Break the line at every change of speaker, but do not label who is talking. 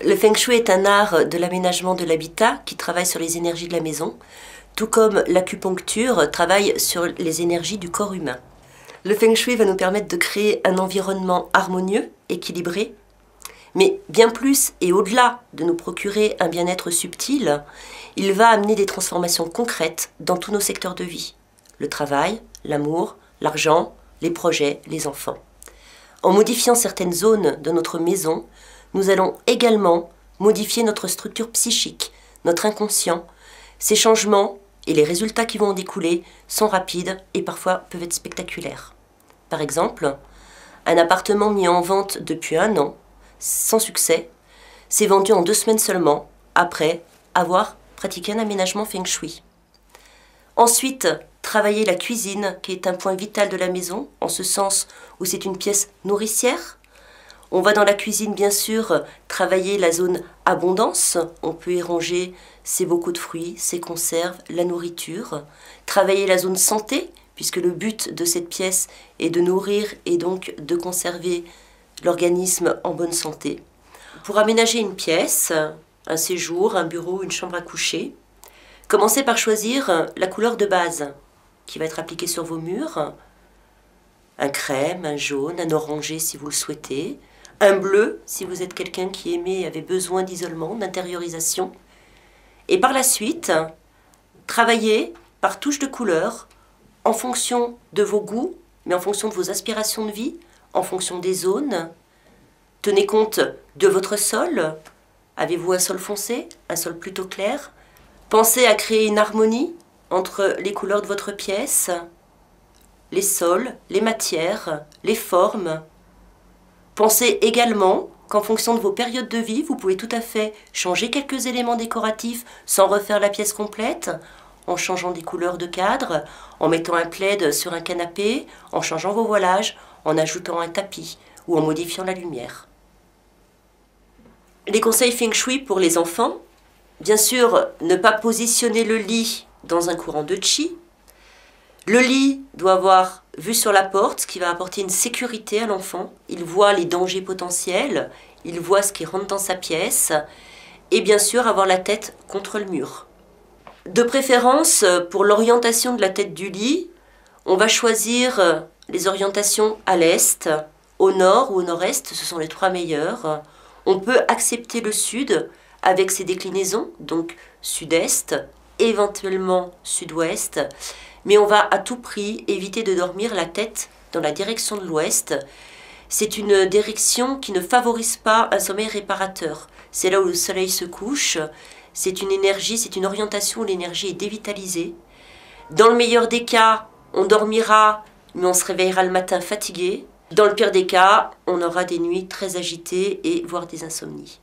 Le Feng Shui est un art de l'aménagement de l'habitat qui travaille sur les énergies de la maison, tout comme l'acupuncture travaille sur les énergies du corps humain. Le Feng Shui va nous permettre de créer un environnement harmonieux, équilibré, mais bien plus et au-delà de nous procurer un bien-être subtil, il va amener des transformations concrètes dans tous nos secteurs de vie. Le travail, l'amour, l'argent, les projets, les enfants. En modifiant certaines zones de notre maison, nous allons également modifier notre structure psychique, notre inconscient. Ces changements et les résultats qui vont en découler sont rapides et parfois peuvent être spectaculaires. Par exemple, un appartement mis en vente depuis 1 an, sans succès, s'est vendu en 2 semaines seulement, après avoir pratiqué un aménagement Feng Shui. Ensuite, travailler la cuisine, qui est un point vital de la maison, en ce sens où c'est une pièce nourricière. On va dans la cuisine, bien sûr, travailler la zone abondance. On peut y ranger ses bocaux de fruits, ses conserves, la nourriture. Travailler la zone santé, puisque le but de cette pièce est de nourrir et donc de conserver l'organisme en bonne santé. Pour aménager une pièce, un séjour, un bureau, une chambre à coucher, commencez par choisir la couleur de base qui va être appliquée sur vos murs. Un crème, un jaune, un orangé si vous le souhaitez, un bleu si vous êtes quelqu'un qui aimait et avait besoin d'isolement, d'intériorisation. Et par la suite, travaillez par touche de couleur en fonction de vos goûts, mais en fonction de vos aspirations de vie, en fonction des zones. Tenez compte de votre sol. Avez-vous un sol foncé, un sol plutôt clair? Pensez à créer une harmonie entre les couleurs de votre pièce, les sols, les matières, les formes. Pensez également qu'en fonction de vos périodes de vie, vous pouvez tout à fait changer quelques éléments décoratifs sans refaire la pièce complète, en changeant des couleurs de cadre, en mettant un plaid sur un canapé, en changeant vos voilages, en ajoutant un tapis ou en modifiant la lumière. Les conseils Feng Shui pour les enfants. Bien sûr, ne pas positionner le lit dans un courant de Qi. Le lit doit avoir vue sur la porte, ce qui va apporter une sécurité à l'enfant. Il voit les dangers potentiels, il voit ce qui rentre dans sa pièce, et bien sûr avoir la tête contre le mur. De préférence, pour l'orientation de la tête du lit, on va choisir les orientations à l'est, au nord ou au nord-est, ce sont les 3 meilleures. On peut accepter le sud avec ses déclinaisons, donc sud-est, éventuellement sud-ouest, mais on va à tout prix éviter de dormir la tête dans la direction de l'ouest. C'est une direction qui ne favorise pas un sommeil réparateur. C'est là où le soleil se couche, c'est une énergie, c'est une orientation où l'énergie est dévitalisée. Dans le meilleur des cas, on dormira, mais on se réveillera le matin fatigué. Dans le pire des cas, on aura des nuits très agitées et voire des insomnies.